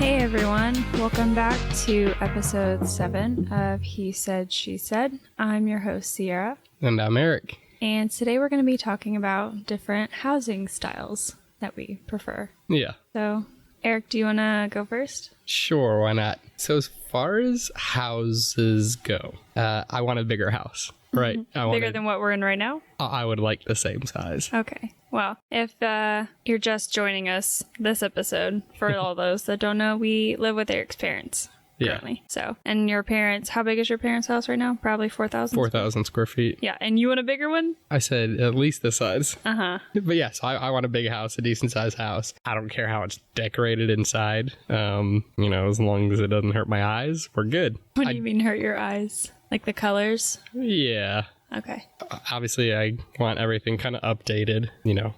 Hey everyone, welcome back to episode 7 of He Said, She Said. I'm your host, Ciara. And I'm Eric. And today we're going to be talking about different housing styles that we prefer. Yeah. So, Eric, do you want to go first? Sure, why not? So as far as houses go, I want a bigger house, right? Bigger than what we're in right now? I would like the same size. Okay. Well, if you're just joining us this episode, for all those that don't know, we live with Eric's parents currently. Yeah. So, and your parents, how big is your parents' house right now? Probably 4,000? 4,000 square feet. Yeah, and you want a bigger one? I said at least this size. Uh-huh. But yes, I want a big house, a decent sized house. I don't care how it's decorated inside. As long as it doesn't hurt my eyes, we're good. What do you mean hurt your eyes? Like the colors? Yeah. Okay. Obviously, I want everything kind of updated,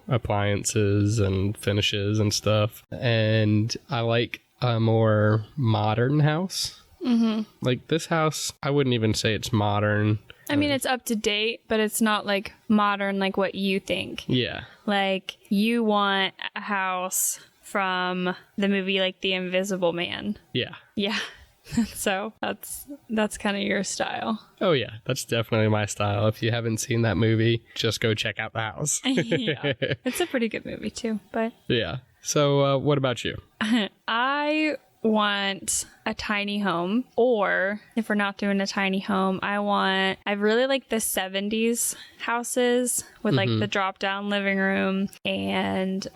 appliances and finishes and stuff. And I like a more modern house. Mm-hmm. Like this house, I wouldn't even say it's modern. I mean, it's up to date, but it's not like modern like what you think. Yeah. Like you want a house from the movie like The Invisible Man. Yeah. Yeah. So that's kind of your style. Oh yeah, that's definitely my style. If you haven't seen that movie, just go check out the house. Yeah, it's a pretty good movie too. But yeah. So what about you? I want a tiny home, or if we're not doing a tiny home, I really like the 70s houses with like the drop down living room and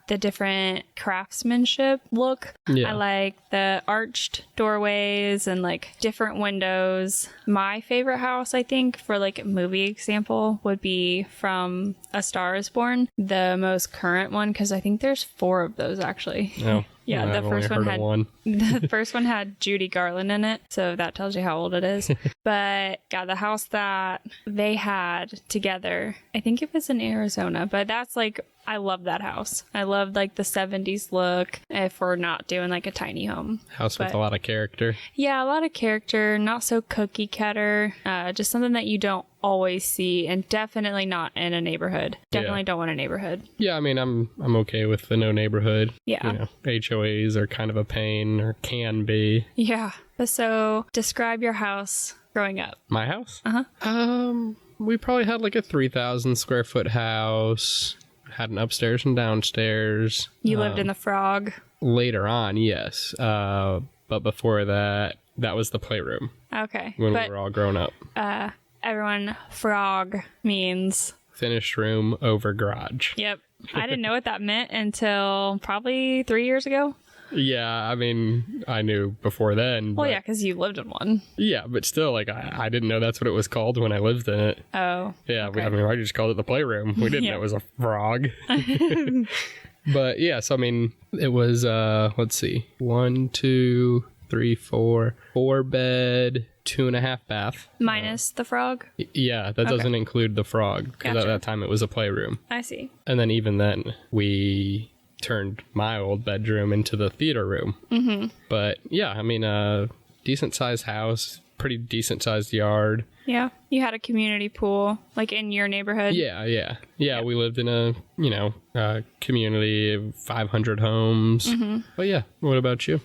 the different craftsmanship look. Yeah. I like the arched doorways and like different windows. My favorite house, I think, for like a movie example would be from A Star Is Born, the most current one, because I think there's 4 of those actually. Oh. Yeah, the first one had Judy Garland in it, so that tells you how old it is. But yeah, the house that they had together, I think it was in Arizona, but that's like, I love that house. I love like the 70s look if we're not doing like a tiny home. House with a lot of character. Yeah, a lot of character, not so cookie cutter, just something that you don't always see, and definitely not in a neighborhood. Definitely don't want a neighborhood. Yeah, I mean, I'm okay with the no neighborhood. Yeah. HOAs are kind of a pain, or can be. Yeah. So describe your house growing up. My house? Uh-huh. We probably had like a 3,000 square foot house. Had an upstairs and downstairs. You lived in the Frog? Later on, yes. But before that, that was the playroom. Okay. When we were all grown up. Everyone, Frog means... finished room over garage. Yep. I didn't know what that meant until probably 3 years ago. Yeah, I mean, I knew before then. Well, yeah, because you lived in one. Yeah, but still, like, I didn't know that's what it was called when I lived in it. Oh. Yeah, okay. I just called it the playroom. We didn't know it was a frog. But, yeah, so, I mean, it was, let's see, 1, 2, 3, 4 bed, 2.5 bath. Minus the frog? Yeah, that doesn't include the frog, because at that time it was a playroom. I see. And then even then, we turned my old bedroom into the theater room. Mm-hmm. But yeah, I mean, a decent sized house, pretty decent sized yard. Yeah. You had a community pool, like in your neighborhood? Yeah. We lived in a community of 500 homes. Mm-hmm. But yeah, what about you?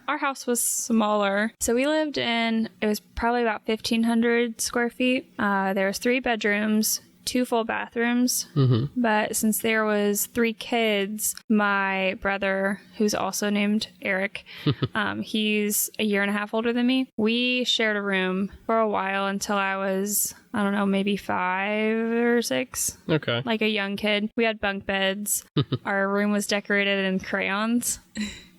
Our house was smaller. So we lived in, it was probably about 1,500 square feet. There was 3 bedrooms, 2 full bathrooms. Mm-hmm. But since there was 3 kids, my brother, who's also named Eric, he's a year and a half older than me. We shared a room for a while until I was, I don't know, maybe 5 or 6. Okay. Like a young kid. We had bunk beds. Our room was decorated in crayons.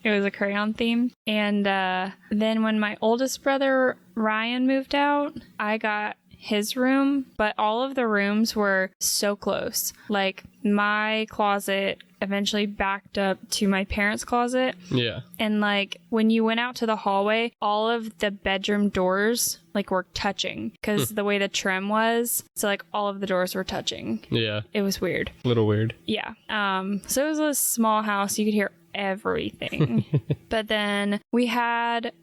It was a crayon theme. And then when my oldest brother, Ryan, moved out, I got his room, but all of the rooms were so close. Like my closet eventually backed up to my parents' closet. Yeah. And like when you went out to the hallway, all of the bedroom doors like were touching because the way the trim was. So like all of the doors were touching. Yeah. It was weird. A little weird. Yeah. So it was a small house. You could hear everything. But then we had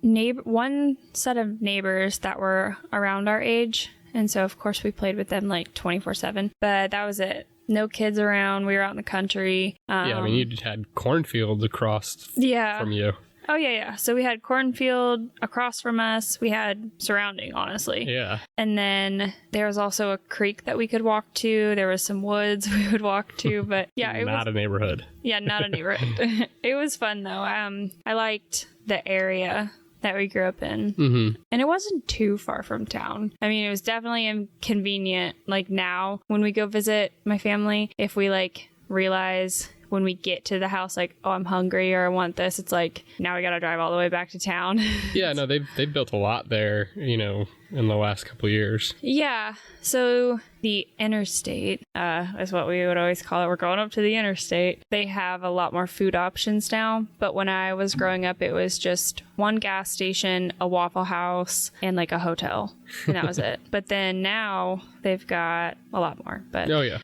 one set of neighbors that were around our age. And so, of course, we played with them like 24/7. But that was it. No kids around. We were out in the country. Yeah, I mean, you had cornfields across from you. Oh, yeah. So we had cornfield across from us. We had surrounding, honestly. Yeah. And then there was also a creek that we could walk to. There was some woods we would walk to. But yeah, it Not was a neighborhood. Yeah, not a neighborhood. It was fun, though. I liked the area that we grew up in. Mm-hmm. And it wasn't too far from town. I mean, it was definitely inconvenient. Like now, when we go visit my family, if we like realize when we get to the house, like, oh, I'm hungry or I want this, it's like, now we got to drive all the way back to town. Yeah, no, they've built a lot there, you know, in the last couple of years. Yeah. So the interstate is what we would always call it. We're going up to the interstate. They have a lot more food options now. But when I was growing up, it was just one gas station, a Waffle House, and like a hotel. And that was it. But then now they've got a lot more. But Oh, yeah.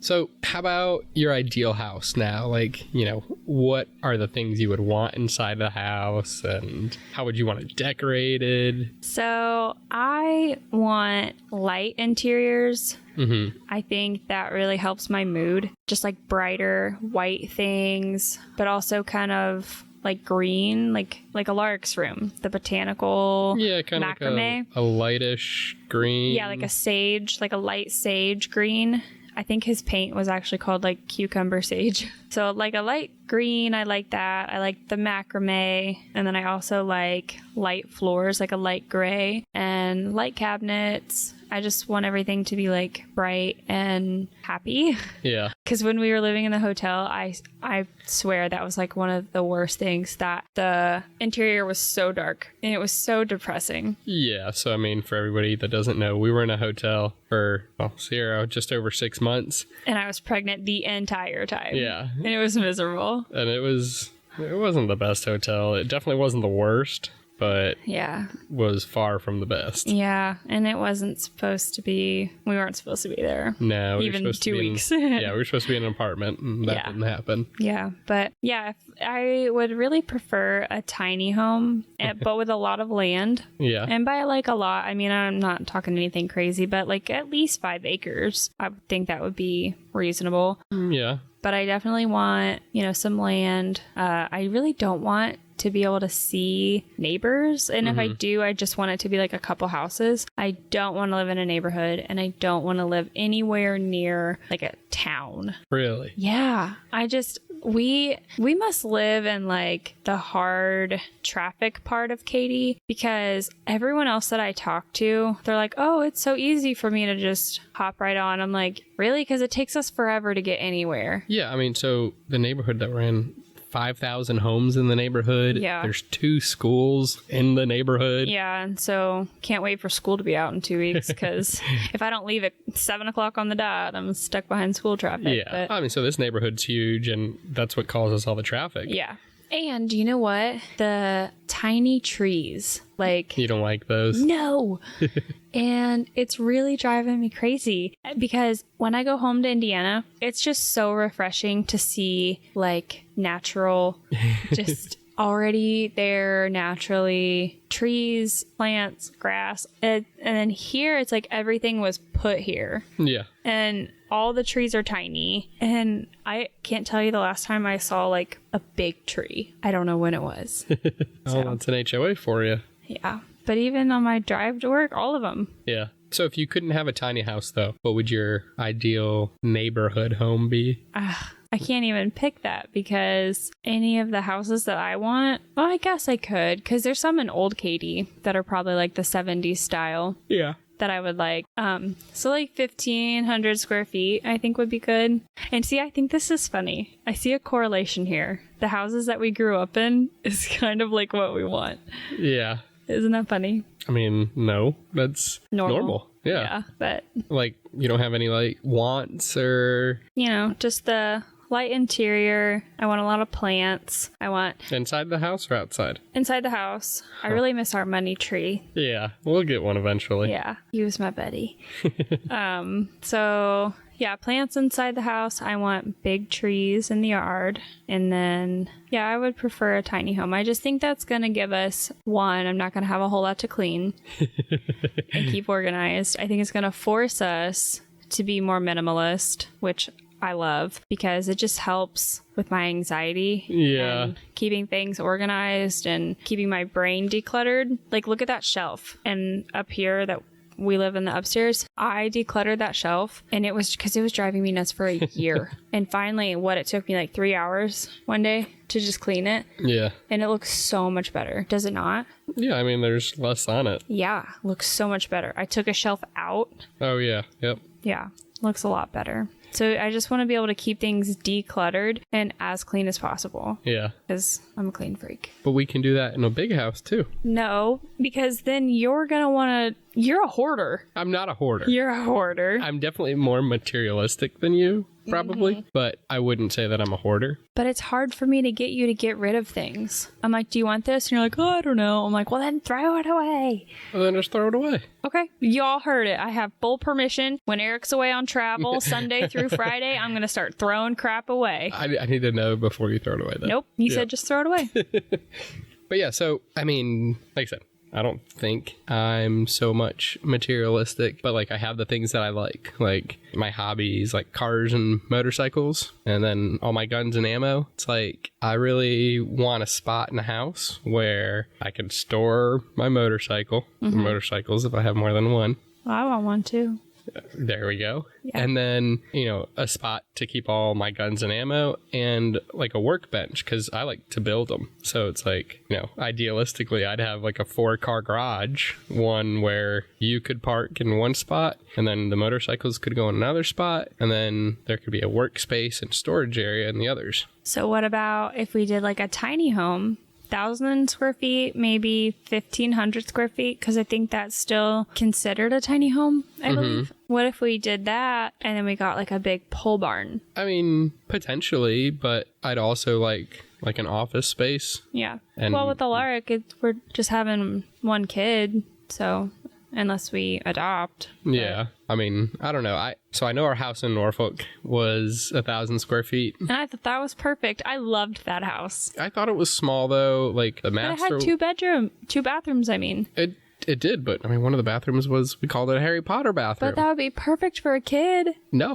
So how about your ideal house now? Like, you know, what are the things you would want inside the house and how would you want it decorated? So I want light interiors. Mm-hmm. I think that really helps my mood. Just like brighter white things, but also kind of like green, like a lark's room, the botanical kind of macrame. like a lightish green. Yeah, like a light sage green. I think his paint was actually called like cucumber sage. So like a light green, I like that. I like the macrame. And then I also like light floors, like a light gray, and light cabinets. I just want everything to be like bright and happy. Yeah. Because when we were living in the hotel, I swear that was like one of the worst things, that the interior was so dark and it was so depressing. Yeah. So, I mean, for everybody that doesn't know, we were in a hotel for, Ciara, just over 6 months. And I was pregnant the entire time. Yeah. And it was miserable. And it wasn't the best hotel. It definitely wasn't the worst, but yeah, was far from the best. Yeah, and it wasn't supposed to be. We weren't supposed to be there. No, we even were supposed 2 to be weeks. Yeah, we were supposed to be in an apartment, and that didn't happen. Yeah, but yeah, I would really prefer a tiny home, but with a lot of land. Yeah, and by like a lot, I mean I'm not talking anything crazy, but like at least 5 acres. I would think that would be reasonable. Yeah. But I definitely want, some land. I really don't want to be able to see neighbors. And if I do, I just want it to be like a couple houses. I don't want to live in a neighborhood, and I don't want to live anywhere near like a town. Really? Yeah. We must live in like the hard traffic part of Katy, because everyone else that I talk to, they're like, oh, it's so easy for me to just hop right on. I'm like, really? Because it takes us forever to get anywhere. Yeah. I mean, so the neighborhood that we're in, 5,000 homes in the neighborhood. Yeah. There's 2 schools in the neighborhood. Yeah, and so can't wait for school to be out in 2 weeks, because if I don't leave at 7 o'clock on the dot, I'm stuck behind school traffic. Yeah. I mean, so this neighborhood's huge, and that's what causes all the traffic. Yeah. And you know what? The tiny trees, like... You don't like those? No! And it's really driving me crazy, because when I go home to Indiana, it's just so refreshing to see, like, natural, just already there naturally, trees, plants, grass. And then here, it's like everything was put here. Yeah. And all the trees are tiny. And I can't tell you the last time I saw like a big tree. I don't know when it was. Oh, that's an HOA for you. Yeah. But even on my drive to work, all of them. Yeah. So if you couldn't have a tiny house, though, what would your ideal neighborhood home be? I can't even pick that, because any of the houses that I want, well, I guess I could, because there's some in Old Katy that are probably like the 70s style. Yeah. That I would like. So like 1,500 square feet, I think would be good. And see, I think this is funny. I see a correlation here. The houses that we grew up in is kind of like what we want. Yeah. Isn't that funny? I mean, no, that's normal. Yeah. But like, you don't have any like wants or... just the light interior. I want a lot of plants. I want... Inside the house or outside? Inside the house. I really miss our money tree. Yeah, we'll get one eventually. Yeah, he was my buddy. So, yeah, plants inside the house. I want big trees in the yard. And then, yeah, I would prefer a tiny home. I just think that's going to give us, one, I'm not going to have a whole lot to clean and keep organized. I think it's going to force us to be more minimalist, which I love because it just helps with my anxiety. Yeah. And keeping things organized and keeping my brain decluttered. Like, look at that shelf. And up here that we live in the upstairs, I decluttered that shelf, and it was because it was driving me nuts for a year. And finally, it took me like 3 hours one day to just clean it. Yeah. And it looks so much better. Does it not? Yeah, I mean, there's less on it. Yeah, looks so much better. I took a shelf out. Oh, yeah. Yep. Yeah, looks a lot better. So I just want to be able to keep things decluttered and as clean as possible. Yeah. Because I'm a clean freak. But we can do that in a big house, too. No, because then you're going to want to... You're a hoarder. I'm not a hoarder. You're a hoarder. I'm definitely more materialistic than you, probably. But I wouldn't say that I'm a hoarder. But it's hard for me to get you to get rid of things. I'm like, do you want this? And you're like, oh, I don't know. I'm like, well, then throw it away. Well, then just throw it away. Okay. Y'all heard it. I have full permission. When Eric's away on travel, Sunday through Friday, I'm going to start throwing crap away. I need to know before you throw it away, though. Nope. You said just throw it away. But yeah, so, I mean, like I said, I don't think I'm so much materialistic, but like I have the things that I like my hobbies, like cars and motorcycles, and then all my guns and ammo. It's like I really want a spot in the house where I can store my motorcycle, motorcycles if I have more than one. Well, I want one too. There we go. Yeah. And then, a spot to keep all my guns and ammo and like a workbench because I like to build them. So it's like, idealistically, I'd have like a 4-car garage, one where you could park in one spot and then the motorcycles could go in another spot. And then there could be a workspace and storage area in the others. So what about if we did like a tiny home? 1,000 square feet, maybe 1,500 square feet, because I think that's still considered a tiny home, I believe. What if we did that and then we got like a big pole barn? I mean, potentially, but I'd also like an office space. Yeah. And well, with Alaric, we're just having one kid, so unless we adopt. Yeah. I mean, I don't know. I know our house in Norfolk was 1,000 square feet. And I thought that was perfect. I loved that house. I thought it was small though. Like the master. It had two bathrooms. I mean, it did, but I mean, one of the bathrooms we called it a Harry Potter bathroom. But that would be perfect for a kid. No.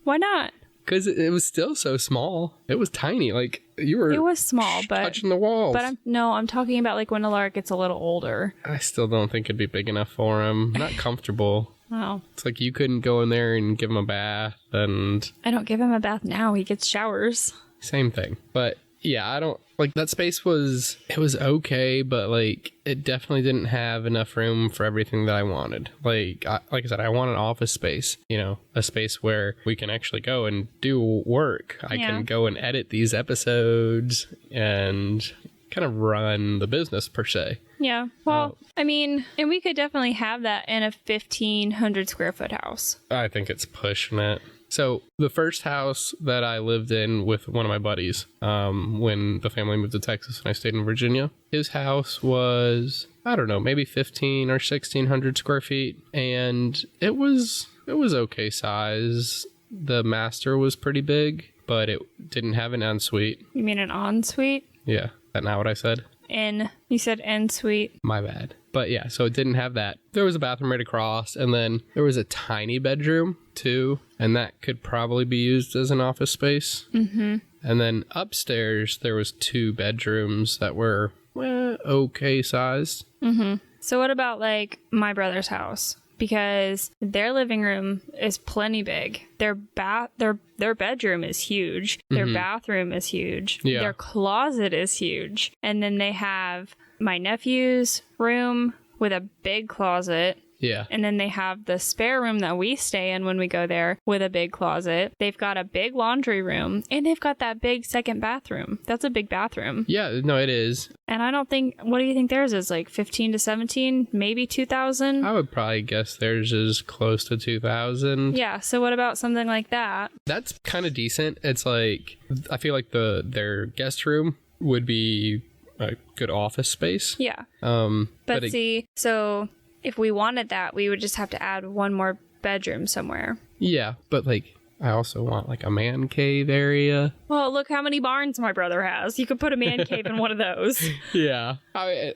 Why not? Because it was still so small. It was tiny. Like you were. It was small, but touching the walls. But I'm talking about like when Alaric gets a little older. I still don't think it'd be big enough for him. Not comfortable. Oh. It's like you couldn't go in there and give him a bath, and I don't give him a bath now. He gets showers. Same thing. But yeah, I don't like that space was okay, but like it definitely didn't have enough room for everything that I wanted. Like I said, I want an office space, a space where we can actually go and do work. I can go and edit these episodes and kind of run the business per se. Yeah. Well, I mean, and we could definitely have that in a 1,500 square foot house. I think it's pushing it. So the first house that I lived in with one of my buddies, when the family moved to Texas and I stayed in Virginia, his house was, I don't know, maybe 1,500 or 1,600 square feet. And it was okay size. The master was pretty big, but it didn't have an ensuite. You mean an ensuite? Yeah. Is that not what I said? You said ensuite. My bad. But yeah, so it didn't have that. There was a bathroom right across, and then there was a tiny bedroom too, and that could probably be used as an office space. Mm-hmm. And then upstairs, there was 2 bedrooms that were okay sized. Mm-hmm. So what about like my brother's house? Because their living room is plenty big. Their bedroom is huge. Their bathroom is huge. Yeah. Their closet is huge. And then they have my nephew's room with a big closet. Yeah. And then they have the spare room that we stay in when we go there with a big closet. They've got a big laundry room, and they've got that big second bathroom. That's a big bathroom. Yeah, no, it is. And I don't think, what do you think theirs is? Like 15 to 17, maybe 2,000? I would probably guess theirs is close to 2,000. Yeah, so what about something like that? That's kind of decent. It's like, I feel like their guest room would be a good office space. Yeah. But see, so if we wanted that, we would just have to add one more bedroom somewhere. Yeah, but like I also want like a man cave area. Well, look how many barns my brother has. You could put a man cave in one of those. Yeah. And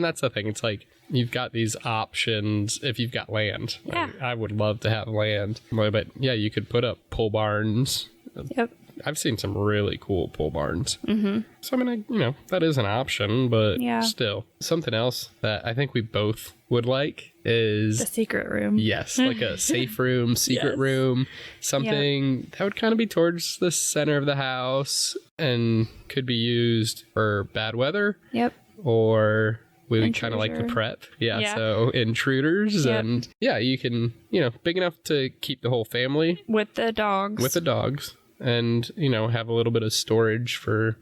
that's the thing. It's like you've got these options if you've got land. Yeah. I would love to have land. But yeah, you could put up pole barns. Yep. I've seen some really cool pole barns. Mm-hmm. So, I mean, that is an option, but still. Something else that I think we both would like is... the secret room. Yes, like a safe room, secret room, something that would kind of be towards the center of the house and could be used for bad weather. Yep. Or... we would kind of like the prep. Yeah, so intruders. And yeah, you can, big enough to keep the whole family. With the dogs. And, have a little bit of storage for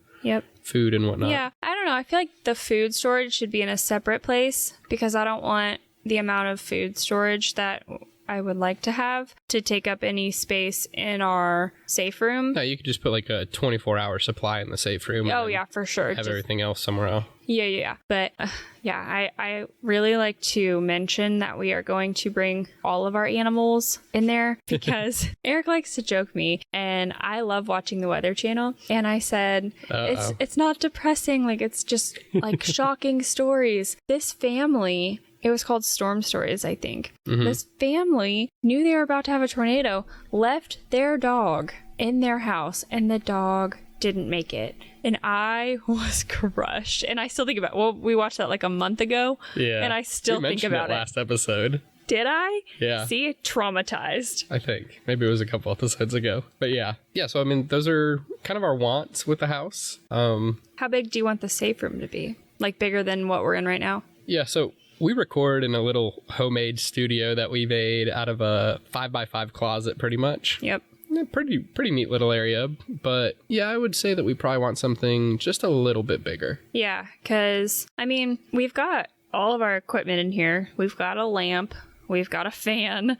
food and whatnot. Yeah, I don't know. I feel like the food storage should be in a separate place because I don't want the amount of food storage that I would like to have to take up any space in our safe room. No, you could just put like a 24-hour supply in the safe room. Oh, yeah, for sure. Have everything else somewhere else. Yeah. But I really like to mention that we are going to bring all of our animals in there because Eric likes to joke me and I love watching the Weather Channel. And I said, it's not depressing. Like, it's just like shocking stories. This family... it was called Storm Stories, I think. Mm-hmm. This family knew they were about to have a tornado, left their dog in their house, and the dog didn't make it. And I was crushed. And I still think about it. Well, we watched that like a month ago. Yeah. And I still think about it. Last episode. Did I? Yeah. See? Traumatized. I think. Maybe it was a couple episodes ago. But yeah. Yeah, so I mean, those are kind of our wants with the house. How big do you want the safe room to be? Like bigger than what we're in right now? Yeah, so... we record in a little homemade studio that we made out of a 5x5 closet, pretty much. Yep. Pretty neat little area. But yeah, I would say that we probably want something just a little bit bigger. Yeah, because, I mean, we've got all of our equipment in here. We've got a lamp. We've got a fan.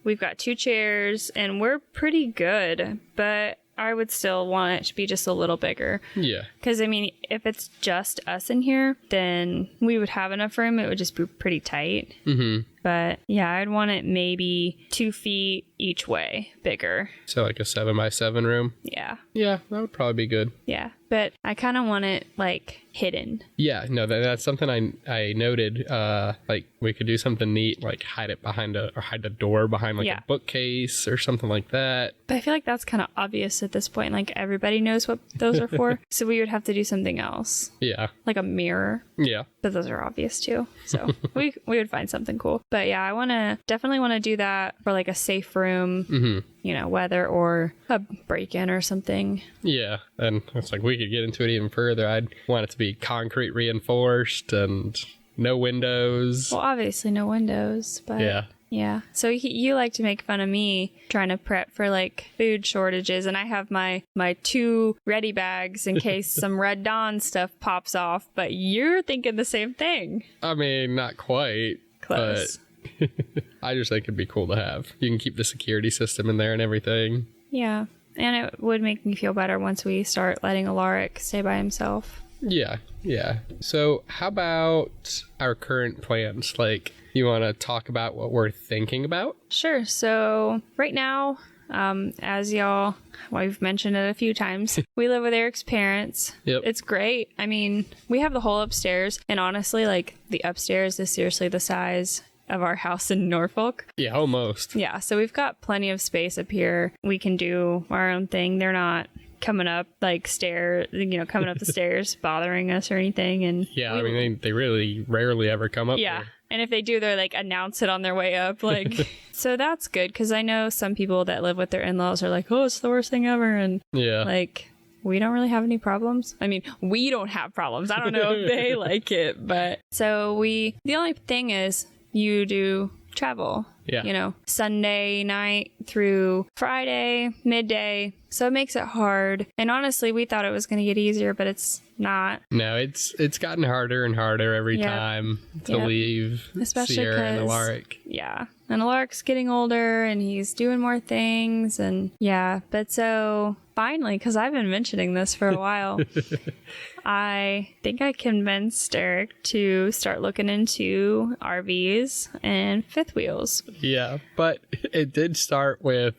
We've got 2 chairs, and we're pretty good. But I would still want it to be just a little bigger. Yeah. Because, I mean, if it's just us in here, then we would have enough room. It would just be pretty tight. Mm-hmm. But, yeah, I'd want it maybe 2 feet each way bigger. So, like a 7x7 room? Yeah. Yeah, that would probably be good. Yeah. But I kind of want it, like, hidden. Yeah, no, that's something I noted. Like, we could do something neat, like hide it behind hide a door behind, like, a bookcase or something like that. But I feel like that's kind of obvious at this point. Like, everybody knows what those are for. So we would have to do something else. Yeah. Like a mirror. Yeah. But those are obvious, too. So we would find something cool. But, yeah, I definitely want to do that for, like, a safe room. Mm-hmm. Weather or a break-in or something. Yeah, and it's like we could get into it even further. I'd want it to be concrete reinforced and no windows. Well, obviously no windows, but yeah. So you like to make fun of me trying to prep for like food shortages, and I have my 2 ready bags in case some Red Dawn stuff pops off, but you're thinking the same thing. I mean, not quite. Close. But I just think it'd be cool to have. You can keep the security system in there and everything. Yeah. And it would make me feel better once we start letting Alaric stay by himself. Yeah. So how about our current plans? Like, you want to talk about what we're thinking about? Sure. So right now, as we've mentioned it a few times, we live with Eric's parents. Yep. It's great. I mean, we have the whole upstairs, and honestly, like, the upstairs is seriously the size of our house in Norfolk. Yeah, almost. Yeah, so we've got plenty of space up here. We can do our own thing. They're not coming up coming up the stairs bothering us or anything. And yeah, I mean, they really rarely ever come up here. And if they do, they're like announce it on their way up. Like, so that's good, because I know some people that live with their in-laws are like, oh, it's the worst thing ever. And like, we don't really have any problems. I mean, we don't have problems. I don't know if they like it, but so the only thing is, you do travel, Sunday night through Friday, midday. So it makes it hard. And honestly, we thought it was going to get easier, but it's not. No, it's gotten harder and harder every time to leave, especially Ciara and Alaric. Yeah. And Alaric's getting older and he's doing more things. And but so finally, because I've been mentioning this for a while, I think I convinced Eric to start looking into RVs and fifth wheels. Yeah, but it did start with,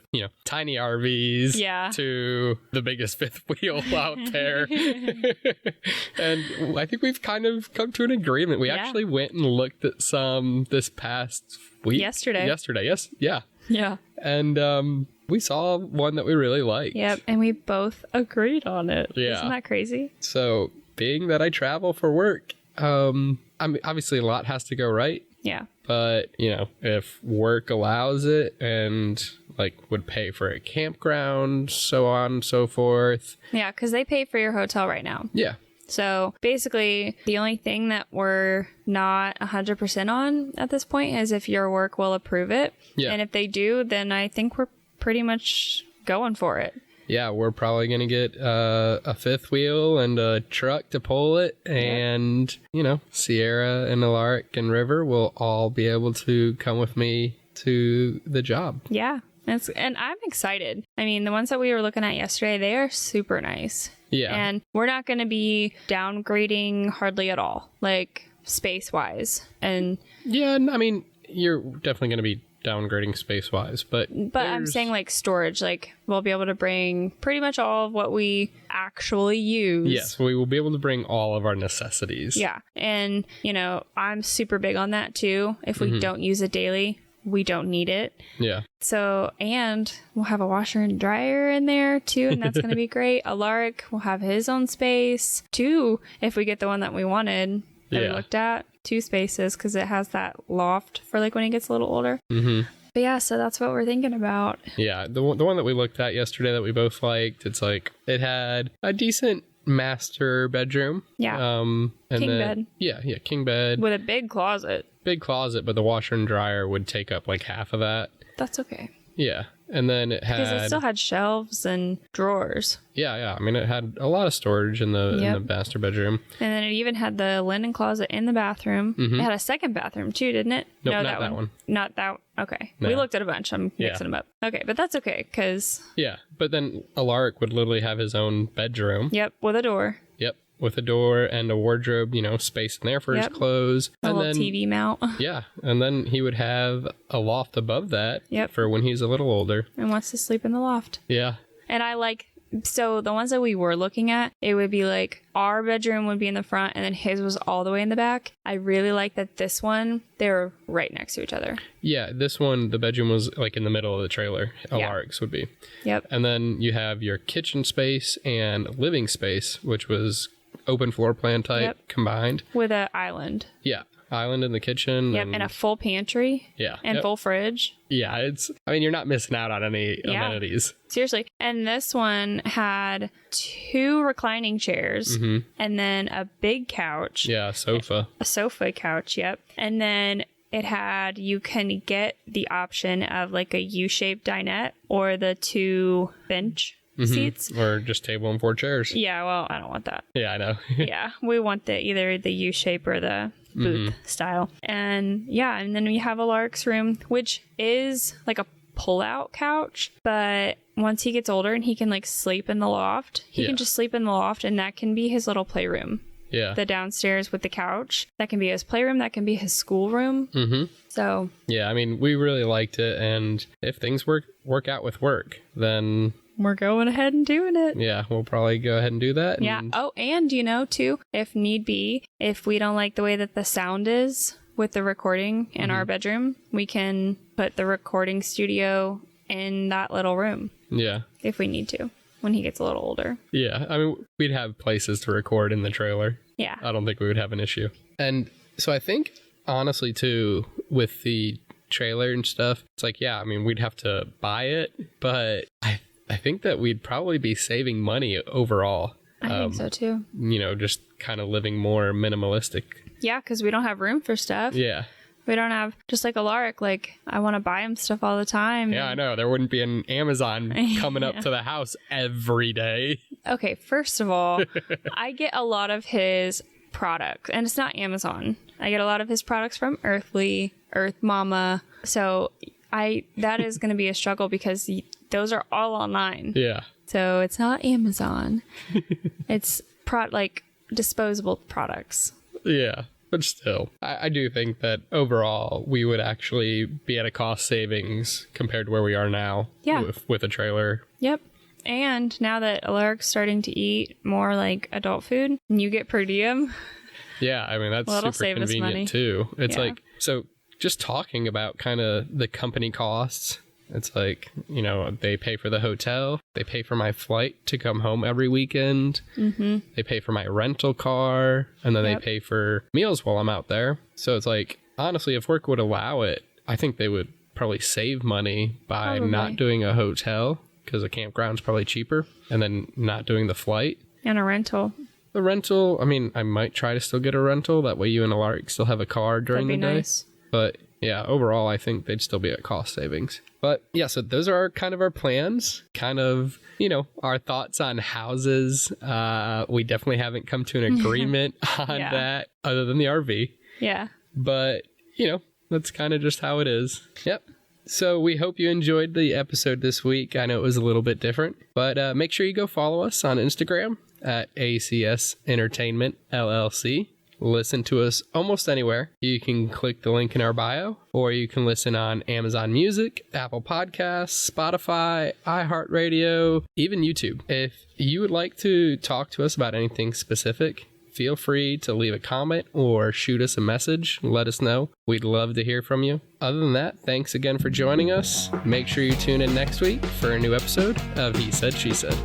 tiny RVs to the biggest fifth wheel out there. And I think we've kind of come to an agreement. We actually went and looked at some this past week. Yesterday, yes. Yeah. Yeah. And we saw one that we really liked. Yep, and we both agreed on it. Yeah. Isn't that crazy? So, being that I travel for work, I mean, obviously a lot has to go right. Yeah. But, if work allows it and would pay for a campground, so on and so forth. Yeah, because they pay for your hotel right now. Yeah. So basically, the only thing that we're not 100% on at this point is if your work will approve it. Yeah. And if they do, then I think we're pretty much going for it. Yeah, we're probably going to get a fifth wheel and a truck to pull it. And, Ciara and Alaric and River will all be able to come with me to the job. Yeah. And I'm excited. I mean, the ones that we were looking at yesterday, they are super nice. Yeah. And we're not going to be downgrading hardly at all, space-wise. And yeah, I mean, you're definitely going to be downgrading space-wise, but I'm saying storage, we'll be able to bring pretty much all of what we actually use. Yes, we will be able to bring all of our necessities. Yeah. And, I'm super big on that too. If we don't use it daily, we don't need it. Yeah. So, and we'll have a washer and dryer in there too, and that's going to be great. Alaric will have his own space too, if we get the one that we wanted that we looked at. 2 spaces, because it has that loft for when he gets a little older. Mm-hmm. But yeah, so that's what we're thinking about. Yeah, the one that we looked at yesterday that we both liked, it's it had a decent master bedroom. Yeah. And king bed. Yeah, king bed. With a big closet. Big closet, but the washer and dryer would take up half of that. That's okay. Yeah. And then it had... Because it still had shelves and drawers. Yeah. I mean, it had a lot of storage in the master bedroom. And then it even had the linen closet in the bathroom. Mm-hmm. It had a second bathroom too, didn't it? Nope, no, not that one. Not that one. Okay. No. We looked at a bunch. I'm mixing them up. Okay, but that's okay, because... Yeah, but then Alaric would literally have his own bedroom. Yep, with a door. Yep, with a door and a wardrobe, space in there for his clothes. A and little then, TV mount. Yeah, and then he would have a loft above that for when he's a little older. And wants to sleep in the loft. Yeah. And so the ones that we were looking at, it would be our bedroom would be in the front and then his was all the way in the back. I really like that this one, they're right next to each other. Yeah, this one, the bedroom was in the middle of the trailer. Alaric's would be. Yep. And then you have your kitchen space and living space, which was open floor plan type combined. With an island. Yeah. Island in the kitchen. Yep, and a full pantry. Yeah. And full fridge. Yeah, you're not missing out on any amenities. Seriously. And this one had 2 reclining chairs and then a big couch. Yeah, sofa. A sofa couch, yep. And then you can get the option of a U-shaped dinette or the 2 bench seats. Or just table and 4 chairs. Yeah, well, I don't want that. Yeah, I know. Yeah, we want either the U-shape or the booth style. And and then we have Alaric's room, which is a pull-out couch, but once he gets older and he can sleep in the loft, he can just sleep in the loft, and that can be his little playroom. Yeah. The downstairs with the couch. That can be his playroom. That can be his schoolroom. Mm-hmm. So. Yeah, I mean, we really liked it, and if things work out with work, then... We're going ahead and doing it. Yeah, we'll probably go ahead and do that. Yeah. Oh, and too, if need be, if we don't like the way that the sound is with the recording in our bedroom, we can put the recording studio in that little room. Yeah. If we need to, when he gets a little older. Yeah. I mean, we'd have places to record in the trailer. Yeah. I don't think we would have an issue. And so I think, honestly, too, with the trailer and stuff, it's we'd have to buy it, but I think that we'd probably be saving money overall. I think so too. Just kind of living more minimalistic. Yeah, because we don't have room for stuff. Yeah. We don't have, just like Alaric, I want to buy him stuff all the time. Yeah, I know. There wouldn't be an Amazon coming up to the house every day. Okay, first of all, I get a lot of his products, and it's not Amazon. I get a lot of his products from Earthly, Earth Mama. So that is going to be a struggle because those are all online. Yeah. So it's not Amazon. It's disposable products. Yeah. But still, I do think that overall we would actually be at a cost savings compared to where we are now with a trailer. Yep. And now that Alaric's starting to eat more like adult food and you get per diem. Yeah, I mean, that's super convenient too. It's like, so just talking about kind of the company costs. It's like, you know, they pay for the hotel. They pay for my flight to come home every weekend. Mm-hmm. They pay for my rental car. And then they pay for meals while I'm out there. So it's like, honestly, if work would allow it, I think they would probably save money by not doing a hotel because a campground's probably cheaper. And then not doing the flight. And a rental. The rental, I mean, I might try to still get a rental. That way you and Alaric still have a car during the day. Nice. But yeah, overall, I think they'd still be at cost savings. But yeah, so those are kind of our plans, kind of, you know, our thoughts on houses. We definitely haven't come to an agreement on that other than the RV. Yeah. But, you know, that's kind of just how it is. Yep. So we hope you enjoyed the episode this week. I know it was a little bit different, but make sure you go follow us on Instagram at ACS Entertainment LLC. Listen to us almost anywhere. You can click the link in our bio, or you can listen on Amazon Music, Apple Podcasts, Spotify, iHeartRadio, even YouTube. If you would like to talk to us about anything specific, feel free to leave a comment or shoot us a message. Let us know. We'd love to hear from you. Other than that, thanks again for joining us. Make sure you tune in next week for a new episode of He Said, She Said.